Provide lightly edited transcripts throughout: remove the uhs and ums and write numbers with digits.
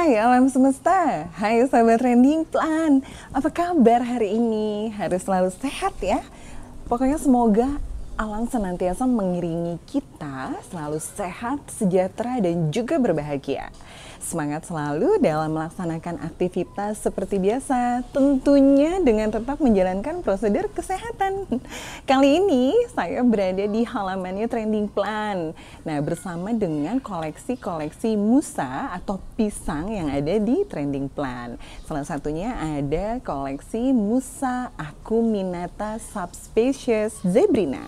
Hai alam semesta, hai sahabat trending plan. Apa kabar hari ini? Harus selalu sehat ya. Pokoknya semoga alam senantiasa mengiringi kita selalu sehat, sejahtera, dan juga berbahagia. Semangat selalu dalam melaksanakan aktivitas seperti biasa, tentunya dengan tetap menjalankan prosedur kesehatan. Kali ini saya berada di halamannya Trending Plan. Nah, bersama dengan koleksi-koleksi musa atau pisang yang ada di Trending Plan. Salah satunya ada koleksi musa acuminata subspecies zebrina.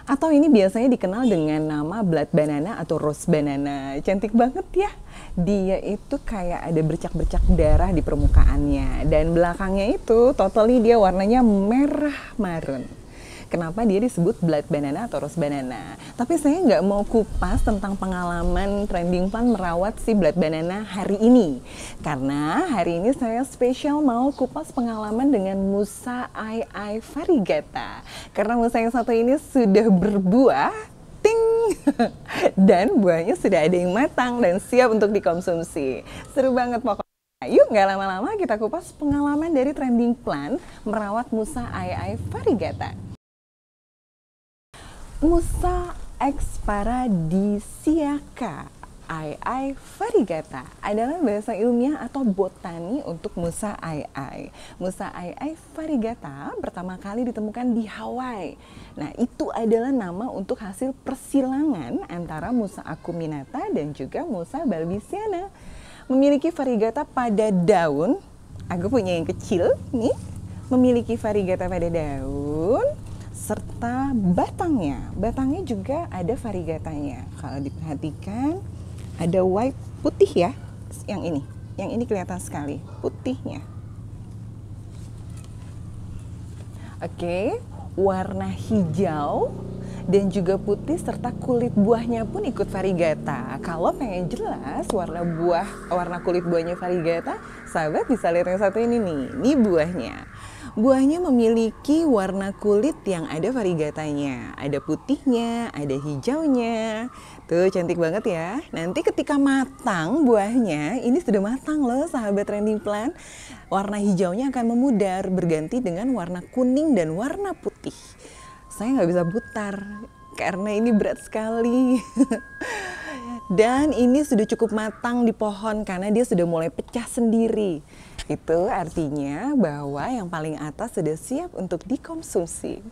Atau ini biasanya dikenal dengan nama blood banana atau rose banana. Cantik banget ya. Dia itu kayak ada bercak-bercak darah di permukaannya. Dan belakangnya itu totally dia warnanya merah marun. Kenapa dia disebut blood banana atau rose banana? Tapi saya nggak mau kupas tentang pengalaman Trending Plan merawat si blood banana hari ini. Karena hari ini saya spesial mau kupas pengalaman dengan musa ai variegata. Karena musa yang satu ini sudah berbuah, ting! Dan buahnya sudah ada yang matang dan siap untuk dikonsumsi. Seru banget pokoknya. Yuk nggak lama-lama kita kupas pengalaman dari Trending Plan merawat musa ai variegata. Musa exparadisiaca ai variegata adalah bahasa ilmiah atau botani untuk musa ai. Musa ai variegata pertama kali ditemukan di Hawaii. Nah, itu adalah nama untuk hasil persilangan antara musa acuminata dan juga musa balbisiana. Memiliki variegata pada daun, aku punya yang kecil nih, memiliki variegata pada daun, serta batangnya. Batangnya juga ada variegatanya. Kalau diperhatikan ada white putih ya. Yang ini kelihatan sekali putihnya. Oke, warna hijau dan juga putih serta kulit buahnya pun ikut variegata. Kalau pengen jelas warna kulit buahnya variegata, sahabat bisa lihat yang satu ini nih. Ini buahnya. Buahnya memiliki warna kulit yang ada variegatanya. Ada putihnya, ada hijaunya. Tuh cantik banget ya. Nanti ketika matang buahnya, ini sudah matang loh sahabat Trending Plan. Warna hijaunya akan memudar berganti dengan warna kuning dan warna putih. Saya nggak bisa putar karena ini berat sekali. Dan ini sudah cukup matang di pohon karena dia sudah mulai pecah sendiri. Itu artinya bahwa yang paling atas sudah siap untuk dikonsumsi.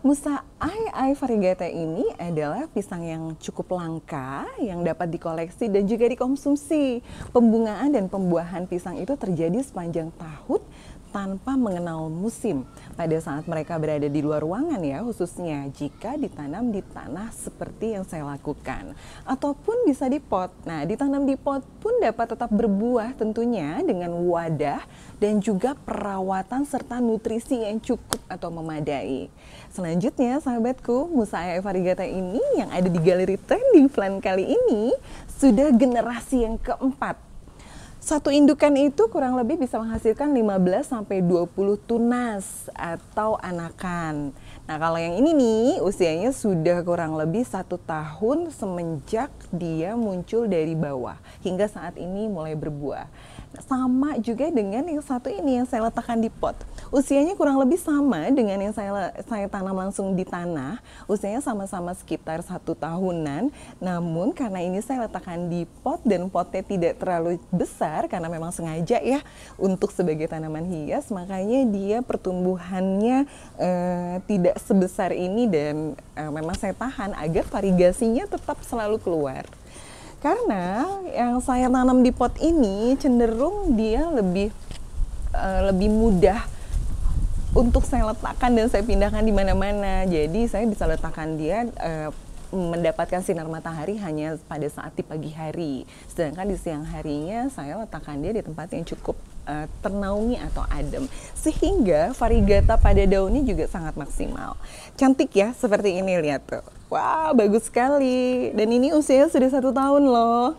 Musa ai variegata ini adalah pisang yang cukup langka yang dapat dikoleksi dan juga dikonsumsi. Pembungaan dan pembuahan pisang itu terjadi sepanjang tahun tanpa mengenal musim pada saat mereka berada di luar ruangan ya, khususnya jika ditanam di tanah seperti yang saya lakukan ataupun bisa di pot. Nah, ditanam di pot pun dapat tetap berbuah tentunya dengan wadah dan juga perawatan serta nutrisi yang cukup atau memadai. Selanjutnya sahabatku, musa ai variegata ini yang ada di galeri Trending Plan kali ini sudah generasi yang keempat. Satu indukan itu kurang lebih bisa menghasilkan 15-20 tunas atau anakan. Nah, kalau yang ini nih usianya sudah kurang lebih 1 tahun semenjak dia muncul dari bawah hingga saat ini mulai berbuah. Sama juga dengan yang satu ini yang saya letakkan di pot. Usianya kurang lebih sama dengan yang saya tanam langsung di tanah. Usianya sama-sama sekitar 1 tahunan. Namun karena ini saya letakkan di pot dan potnya tidak terlalu besar karena memang sengaja ya untuk sebagai tanaman hias, makanya dia pertumbuhannya tidak sebesar ini dan memang saya tahan agar variegasinya tetap selalu keluar. Karena yang saya tanam di pot ini cenderung dia lebih mudah untuk saya letakkan dan saya pindahkan di mana-mana. Jadi saya bisa letakkan dia mendapatkan sinar matahari hanya pada saat di pagi hari. Sedangkan di siang harinya saya letakkan dia di tempat yang cukup ternaungi atau adem. Sehingga variegata pada daunnya juga sangat maksimal. Cantik ya, seperti ini lihat tuh. Wah, bagus sekali. Dan ini usianya sudah 1 tahun loh.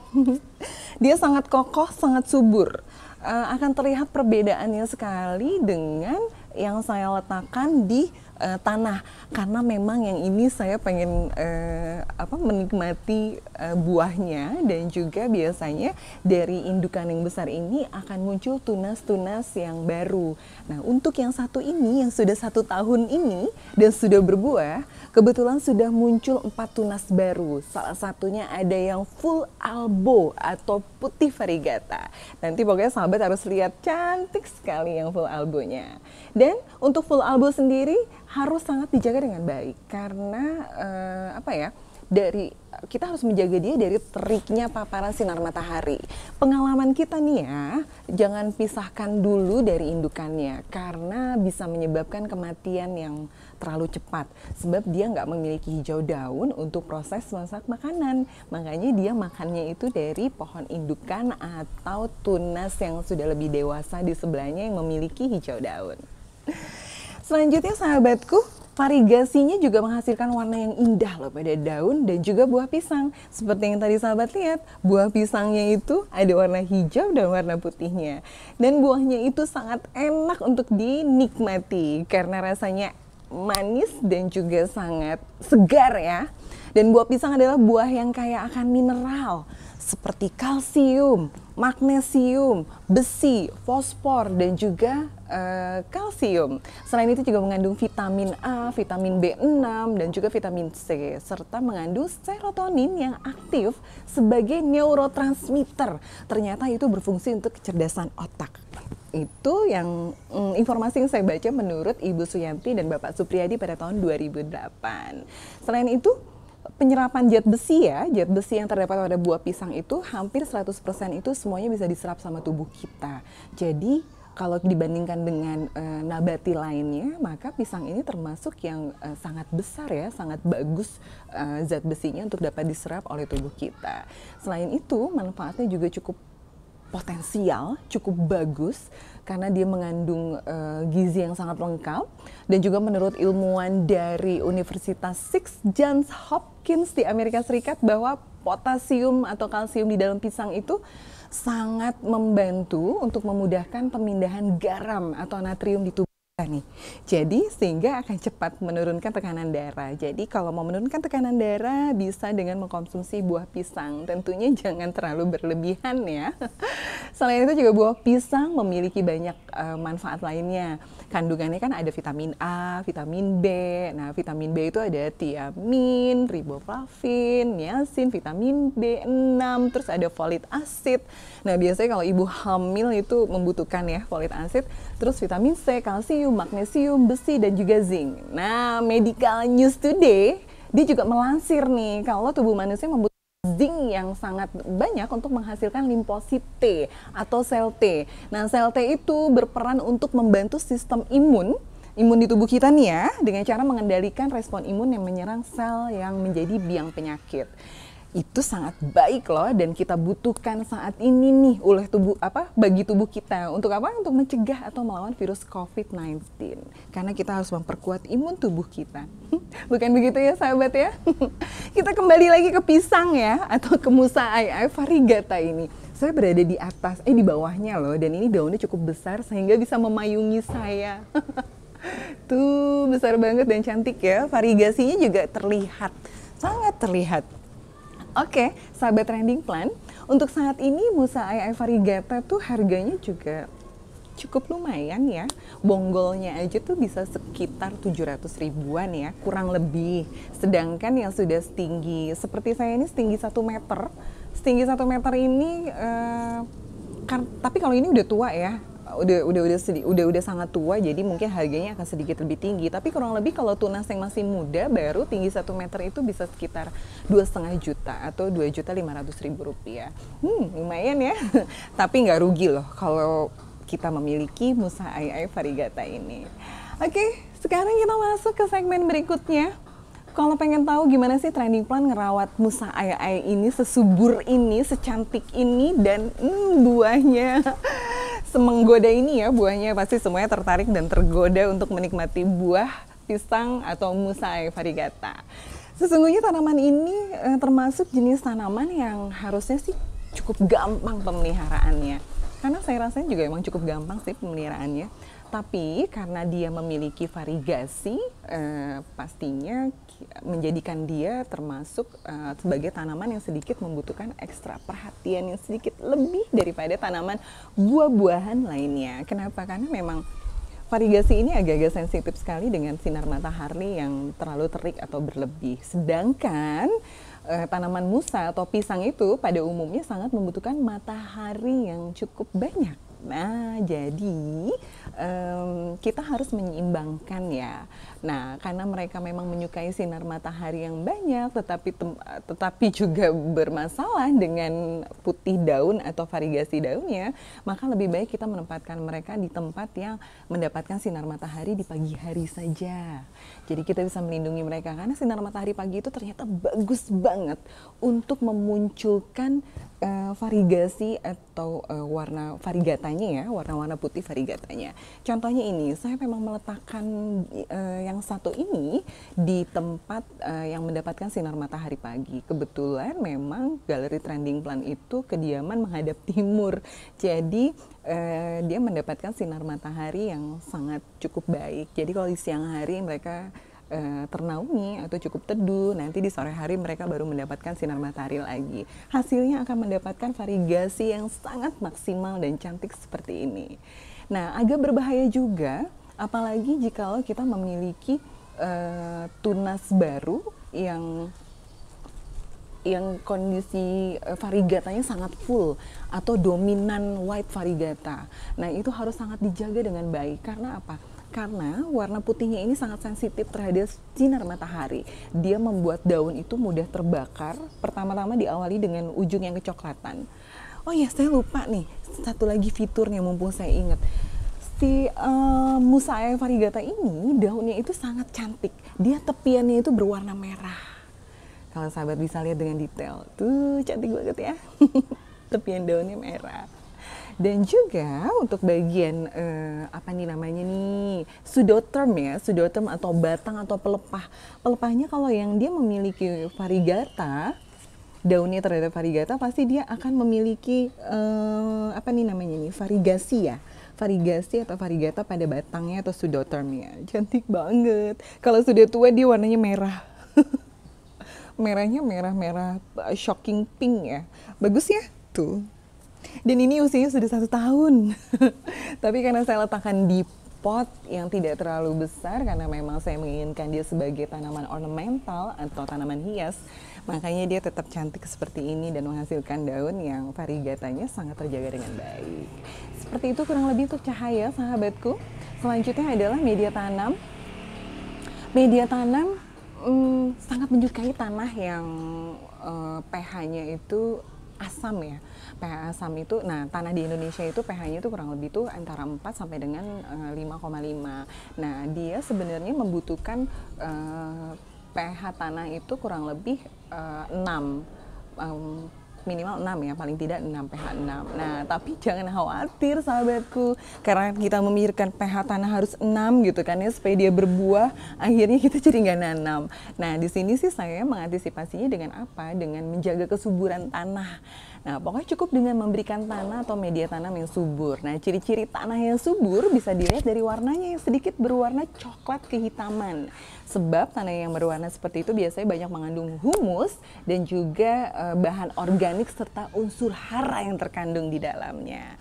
Dia sangat kokoh, sangat subur. Akan terlihat perbedaannya sekali dengan yang saya letakkan di tanah, karena memang yang ini saya pengen menikmati buahnya, dan juga biasanya dari indukan yang besar ini akan muncul tunas-tunas yang baru. Nah, untuk yang satu ini yang sudah 1 tahun ini dan sudah berbuah, kebetulan sudah muncul 4 tunas baru. Salah satunya ada yang full albo atau putih variegata. Nanti pokoknya sahabat harus lihat, cantik sekali yang full albonya. Dan untuk full albo sendiri harus sangat dijaga dengan baik, karena kita harus menjaga dia dari teriknya paparan sinar matahari. Pengalaman kita nih ya, jangan pisahkan dulu dari indukannya, karena bisa menyebabkan kematian yang terlalu cepat, sebab dia nggak memiliki hijau daun untuk proses masak makanan. Makanya dia makannya itu dari pohon indukan atau tunas yang sudah lebih dewasa di sebelahnya yang memiliki hijau daun. Selanjutnya sahabatku, variegasinya juga menghasilkan warna yang indah loh pada daun dan juga buah pisang. Seperti yang tadi sahabat lihat, buah pisangnya itu ada warna hijau dan warna putihnya. Dan buahnya itu sangat enak untuk dinikmati karena rasanya manis dan juga sangat segar ya. Dan buah pisang adalah buah yang kaya akan mineral seperti kalsium, magnesium, besi, fosfor, dan juga kalsium. Selain itu juga mengandung vitamin A, vitamin B6, dan juga vitamin C, serta mengandung serotonin yang aktif sebagai neurotransmitter. Ternyata itu berfungsi untuk kecerdasan otak. Itu yang informasi yang saya baca menurut Ibu Suyanti dan Bapak Supriyadi pada tahun 2008. Selain itu, penyerapan zat besi yang terdapat pada buah pisang itu hampir 100% itu semuanya bisa diserap sama tubuh kita. Jadi kalau dibandingkan dengan nabati lainnya, maka pisang ini termasuk yang sangat besar ya, sangat bagus zat besinya untuk dapat diserap oleh tubuh kita. Selain itu, manfaatnya juga cukup potensial, cukup bagus karena dia mengandung gizi yang sangat lengkap, dan juga menurut ilmuwan dari Universitas Johns Hopkins di Amerika Serikat bahwa potasium atau kalsium di dalam pisang itu sangat membantu untuk memudahkan pemindahan garam atau natrium di tubuh kita nih. Jadi sehingga akan cepat menurunkan tekanan darah. Jadi kalau mau menurunkan tekanan darah bisa dengan mengkonsumsi buah pisang. Tentunya jangan terlalu berlebihan ya. Selain itu juga buah pisang memiliki banyak manfaat lainnya. Kandungannya kan ada vitamin A, vitamin B. Nah, vitamin B itu ada tiamin, riboflavin, niacin, vitamin B6, terus ada folit acid. Nah, biasanya kalau ibu hamil itu membutuhkan ya folit acid, terus vitamin C, kalsium, magnesium, besi, dan juga zinc. Nah, Medical News Today dia juga melansir nih kalau tubuh manusia membutuhkan zinc yang sangat banyak untuk menghasilkan limfosit T atau sel T. Nah, sel T itu berperan untuk membantu sistem imun di tubuh kita nih ya, dengan cara mengendalikan respon imun yang menyerang sel yang menjadi biang penyakit. Itu sangat baik loh, dan kita butuhkan saat ini nih oleh bagi tubuh kita. Untuk apa? Untuk mencegah atau melawan virus COVID-19. Karena kita harus memperkuat imun tubuh kita. Bukan begitu ya sahabat ya? Kita kembali lagi ke pisang ya, atau ke Musa Ai variegata ini. Saya berada di atas, di bawahnya loh, dan ini daunnya cukup besar sehingga bisa memayungi saya. Tuh, besar banget dan cantik ya. Variegasinya juga terlihat, sangat terlihat. Oke, sahabat Trending Plant, untuk saat ini Musa Ai variegata tuh harganya juga cukup lumayan ya. Bonggolnya aja tuh bisa sekitar 700 ribuan ya, kurang lebih. Sedangkan yang sudah setinggi seperti saya ini setinggi 1 meter. Setinggi 1 meter ini tapi kalau ini udah tua ya. Udah sangat tua, jadi mungkin harganya akan sedikit lebih tinggi. Tapi kurang lebih kalau tunas yang masih muda baru tinggi 1 meter itu bisa sekitar 2,5 juta atau 2.500.000 rupiah. Lumayan ya. Tapi nggak rugi loh kalau kita memiliki Musa Ai variegata ini. Oke, sekarang kita masuk ke segmen berikutnya. Kalau pengen tahu gimana sih Trending Plant ngerawat Musa Ai ini sesubur ini, secantik ini, dan buahnya semenggoda ini ya, buahnya pasti semuanya tertarik dan tergoda untuk menikmati buah pisang atau Musa Ai variegata. Sesungguhnya tanaman ini termasuk jenis tanaman yang harusnya sih cukup gampang pemeliharaannya. Karena saya rasanya juga emang cukup gampang sih pemeliharaannya. Tapi karena dia memiliki variegasi, pastinya menjadikan dia termasuk sebagai tanaman yang sedikit membutuhkan ekstra perhatian yang sedikit lebih daripada tanaman buah-buahan lainnya. Kenapa? Karena memang variegasi ini agak-agak sensitif sekali dengan sinar matahari yang terlalu terik atau berlebih. Sedangkan tanaman musa atau pisang itu pada umumnya sangat membutuhkan matahari yang cukup banyak. Nah, jadi kita harus menyeimbangkan ya. Nah, karena mereka memang menyukai sinar matahari yang banyak, tetapi juga bermasalah dengan putih daun atau variegasi daunnya, maka lebih baik kita menempatkan mereka di tempat yang mendapatkan sinar matahari di pagi hari saja. Jadi kita bisa melindungi mereka karena sinar matahari pagi itu ternyata bagus banget untuk memunculkan variegasi atau warna variegatanya ya, warna-warna putih variegatanya. Contohnya ini, saya memang meletakkan yang satu ini di tempat yang mendapatkan sinar matahari pagi. Kebetulan memang galeri trending plant itu kediaman menghadap timur, jadi dia mendapatkan sinar matahari yang sangat cukup baik. Jadi kalau di siang hari mereka ternaungi atau cukup teduh, nanti di sore hari mereka baru mendapatkan sinar matahari lagi. Hasilnya akan mendapatkan variegasi yang sangat maksimal dan cantik seperti ini. Nah, agak berbahaya juga, apalagi jikalau kita memiliki tunas baru yang kondisi variegatanya sangat full atau dominan white variegata. Nah, itu harus sangat dijaga dengan baik. Karena apa? Karena warna putihnya ini sangat sensitif terhadap sinar matahari. Dia membuat daun itu mudah terbakar. Pertama-tama diawali dengan ujung yang kecoklatan. Oh ya, saya lupa nih, satu lagi fiturnya mumpung saya ingat. Si Musaea variegata ini daunnya itu sangat cantik. Dia tepiannya itu berwarna merah. Kalau sahabat bisa lihat dengan detail, tuh cantik banget ya. Tepian daunnya merah. Dan juga untuk bagian apa nih namanya nih, pseudoterm ya, pseudoterm atau batang atau pelepah. Pelepahnya kalau yang dia memiliki variegata, daunnya terhadap variegata, pasti dia akan memiliki apa nih namanya nih, variegasi ya. Variegasi atau variegata pada batangnya atau pseudotermnya. Cantik banget. Kalau sudah tua dia warnanya merah. Merahnya merah-merah shocking pink ya. Bagus ya? Tuh. Dan ini usianya sudah 1 tahun. Tapi karena saya letakkan di pot yang tidak terlalu besar, karena memang saya menginginkan dia sebagai tanaman ornamental atau tanaman hias, makanya dia tetap cantik seperti ini dan menghasilkan daun yang variegatanya sangat terjaga dengan baik. Seperti itu kurang lebih untuk cahaya, sahabatku. Selanjutnya adalah media tanam. Media tanam sangat menyukai tanah yang pH-nya itu asam ya. pH asam itu, nah tanah di Indonesia itu pH-nya itu kurang lebih tuh antara 4 sampai dengan 5,5. Nah, dia sebenarnya membutuhkan pH tanah itu kurang lebih 6. Minimal 6 ya, paling tidak 6, pH 6. Nah, tapi jangan khawatir sahabatku, karena kita memikirkan pH tanah harus 6 gitu kan ya, supaya dia berbuah, akhirnya kita jadi nggak nanam. Nah, di sini sih saya mengantisipasinya dengan apa? Dengan menjaga kesuburan tanah. Nah, pokoknya cukup dengan memberikan tanah atau media tanam yang subur. Nah, ciri-ciri tanah yang subur bisa dilihat dari warnanya yang sedikit berwarna coklat kehitaman. Sebab tanah yang berwarna seperti itu biasanya banyak mengandung humus dan juga bahan organik serta unsur hara yang terkandung di dalamnya.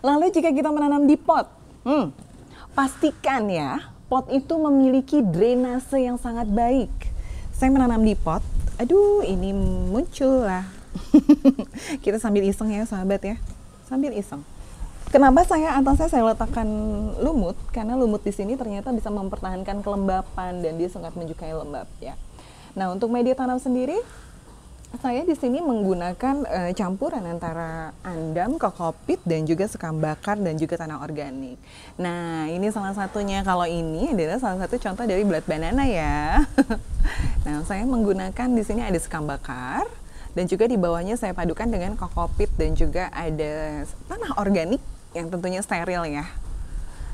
Lalu jika kita menanam di pot, pastikan ya, pot itu memiliki drainase yang sangat baik. Saya menanam di pot, aduh ini muncul lah. Kita sambil iseng ya sahabat ya, sambil iseng. Kenapa atasnya saya letakkan lumut? Karena lumut di sini ternyata bisa mempertahankan kelembapan dan dia sangat menyukai lembab ya. Nah, untuk media tanam sendiri, saya di sini menggunakan campuran antara andam, kokopit, dan juga sekam bakar dan juga tanah organik. Nah, ini salah satunya. Kalau ini adalah salah satu contoh dari blood banana ya. Nah, saya menggunakan di sini ada sekam bakar. Dan juga di bawahnya saya padukan dengan kokopit dan juga ada tanah organik yang tentunya steril ya.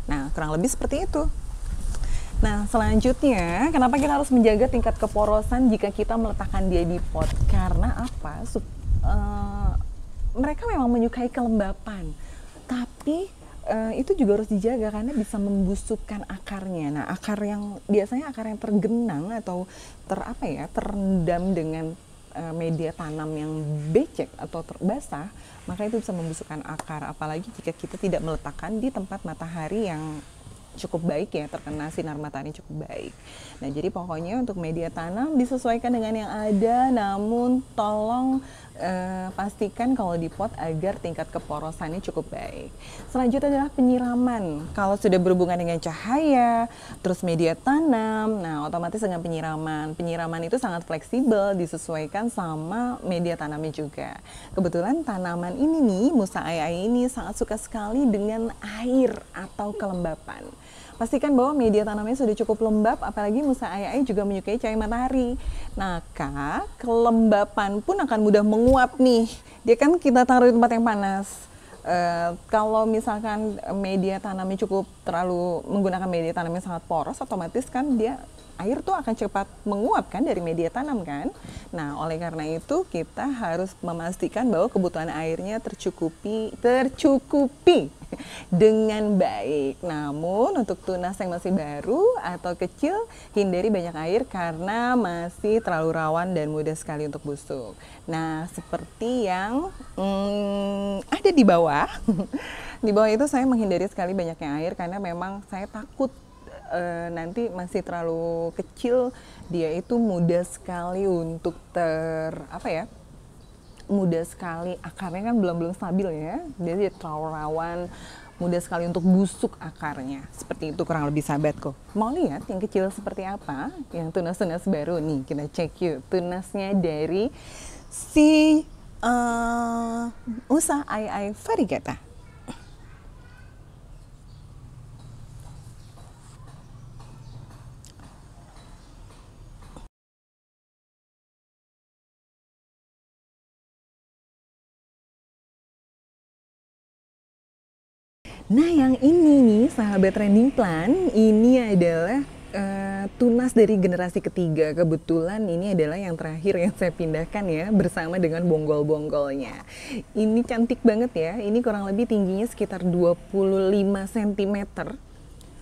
Nah, kurang lebih seperti itu. Nah, selanjutnya, kenapa kita harus menjaga tingkat keporosan jika kita meletakkan dia di pot? Karena apa? Mereka memang menyukai kelembapan. Tapi itu juga harus dijaga karena bisa membusukkan akarnya. Nah, biasanya akar yang tergenang atau terendam dengan media tanam yang becek atau basah, maka itu bisa membusukkan akar. Apalagi jika kita tidak meletakkan di tempat matahari yang cukup baik ya, terkena sinar matahari cukup baik. Nah, jadi pokoknya untuk media tanam disesuaikan dengan yang ada, namun tolong pastikan kalau di pot agar tingkat keporosannya cukup baik. Selanjutnya adalah penyiraman. Kalau sudah berhubungan dengan cahaya, terus media tanam, nah otomatis dengan penyiraman. Penyiraman itu sangat fleksibel, disesuaikan sama media tanamnya juga. Kebetulan tanaman ini nih, Musa ai ini sangat suka sekali dengan air atau kelembapan. Pastikan bahwa media tanamnya sudah cukup lembab, apalagi Musa ai juga menyukai cahaya matahari. Maka kelembapan pun akan mudah menguap nih. Dia kan kita taruh di tempat yang panas. Kalau misalkan media tanamnya menggunakan media tanam yang sangat poros, otomatis kan air tuh akan cepat menguap kan dari media tanam kan. Nah, oleh karena itu kita harus memastikan bahwa kebutuhan airnya tercukupi dengan baik. Namun untuk tunas yang masih baru atau kecil, hindari banyak air karena masih terlalu rawan dan mudah sekali untuk busuk. Nah, seperti yang ada di bawah. Di bawah itu saya menghindari sekali banyaknya air karena memang saya takut nanti masih terlalu kecil, dia itu mudah sekali untuk mudah sekali, akarnya kan belum stabil ya, jadi terlalu rawan, mudah sekali untuk busuk akarnya. Seperti itu kurang lebih sahabatku. Mau lihat yang kecil seperti apa? Yang tunas-tunas baru nih, kita cek yuk. Tunasnya dari si Musa ai variegata. Nah, yang ini nih, sahabat trending plant, ini adalah tunas dari generasi ketiga. Kebetulan ini adalah yang terakhir yang saya pindahkan ya, bersama dengan bonggol-bonggolnya. Ini cantik banget ya, ini kurang lebih tingginya sekitar 25 cm,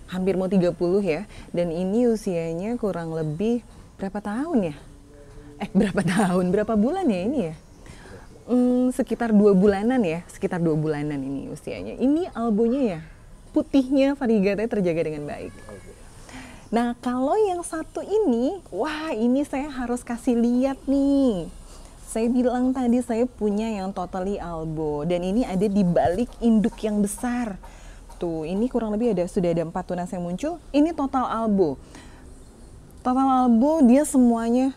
hampir mau 30 ya. Dan ini usianya kurang lebih berapa tahun ya? Berapa bulan ya ini ya? Sekitar 2 bulanan ya, sekitar 2 bulanan ini usianya. Ini albonya ya, putihnya variegatanya terjaga dengan baik. Nah, kalau yang satu ini, wah ini saya harus kasih lihat nih. Saya bilang tadi saya punya yang totally albo, dan ini ada di balik induk yang besar. Tuh, ini kurang lebih sudah ada 4 tunas yang muncul. Ini total albo. Total albo dia semuanya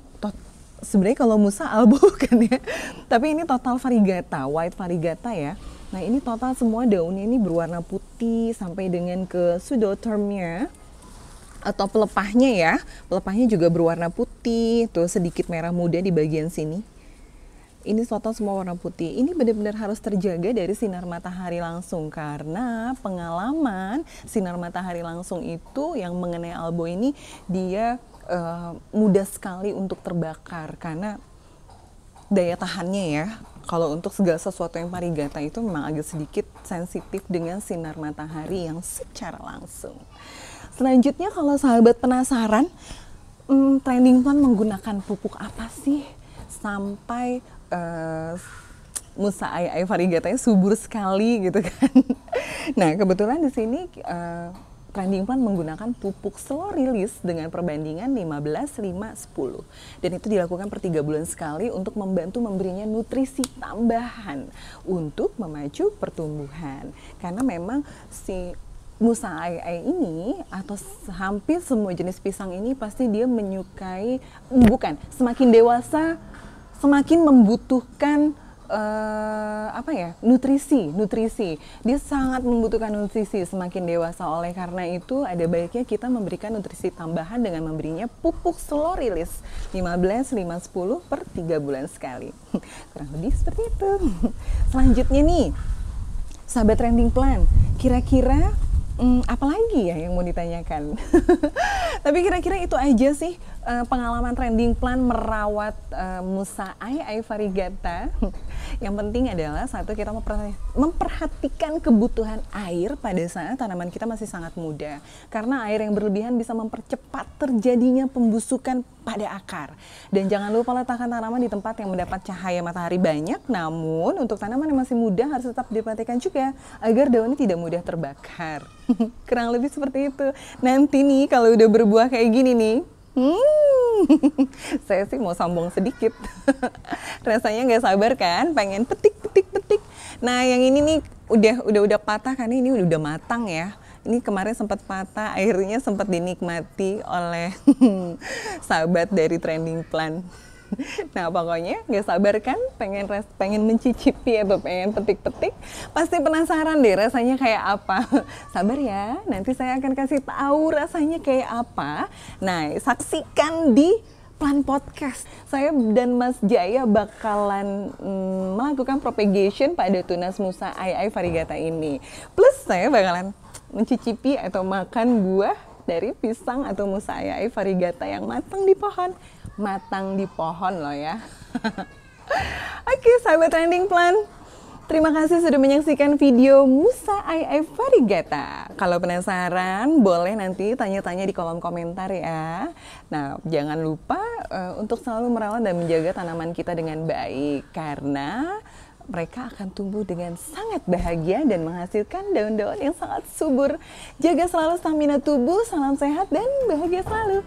sebenarnya kalau Musa albo kan ya, tapi ini total variegata, white variegata ya. Nah, ini total semua daunnya ini berwarna putih sampai dengan ke pseudotermnya atau pelepahnya ya. Pelepahnya juga berwarna putih, tuh sedikit merah muda di bagian sini. Ini total semua warna putih. Ini benar-benar harus terjaga dari sinar matahari langsung, karena pengalaman sinar matahari langsung itu yang mengenai albo ini dia mudah sekali untuk terbakar karena daya tahannya ya. Kalau untuk segala sesuatu yang variegata itu memang agak sedikit sensitif dengan sinar matahari yang secara langsung. Selanjutnya kalau sahabat penasaran, trending plant menggunakan pupuk apa sih sampai Musa ai variegatanya subur sekali gitu kan. Nah, kebetulan di sini trending plant menggunakan pupuk slow release dengan perbandingan 15-5-10. Dan itu dilakukan per 3 bulan sekali untuk membantu memberinya nutrisi tambahan untuk memacu pertumbuhan. Karena memang si Musa ai ini atau hampir semua jenis pisang ini pasti dia semakin dewasa semakin membutuhkan nutrisi. Dia sangat membutuhkan nutrisi semakin dewasa. Oleh karena itu ada baiknya kita memberikan nutrisi tambahan dengan memberinya pupuk slow release 15-5-10 per 3 bulan sekali. Kurang lebih seperti itu. Selanjutnya nih, sahabat trending plant, kira-kira apa lagi ya yang mau ditanyakan? Tapi kira-kira itu aja sih pengalaman trending plan merawat Musai variegata. Yang penting adalah satu, kita memperhatikan kebutuhan air pada saat tanaman kita masih sangat muda. Karena air yang berlebihan bisa mempercepat terjadinya pembusukan pada akar. Dan jangan lupa letakkan tanaman di tempat yang mendapat cahaya matahari banyak. Namun untuk tanaman yang masih muda harus tetap diperhatikan juga agar daunnya tidak mudah terbakar. Kurang lebih seperti itu. Nanti nih kalau udah berbuah kayak gini nih, saya sih mau sombong sedikit. Rasanya nggak sabar kan, pengen petik. Nah yang ini nih udah patah kan, ini udah matang ya. Ini kemarin sempat patah, akhirnya sempat dinikmati oleh sahabat dari trending plan. Nah pokoknya nggak sabar kan, pengen mencicipi atau pengen petik-petik. Pasti penasaran deh rasanya kayak apa. Sabar ya, nanti saya akan kasih tahu rasanya kayak apa. Nah saksikan di Plan Podcast. Saya dan Mas Jaya bakalan melakukan propagation pada tunas Musa variegata ini. Plus saya bakalan mencicipi atau makan buah dari pisang atau Musa variegata yang matang di pohon. Matang di pohon loh ya. Oke, sahabat trending plan, terima kasih sudah menyaksikan video Musa variegata. Kalau penasaran, boleh nanti tanya-tanya di kolom komentar ya. Nah, jangan lupa untuk selalu merawat dan menjaga tanaman kita dengan baik, karena mereka akan tumbuh dengan sangat bahagia dan menghasilkan daun-daun yang sangat subur. Jaga selalu stamina tubuh, salam sehat dan bahagia selalu.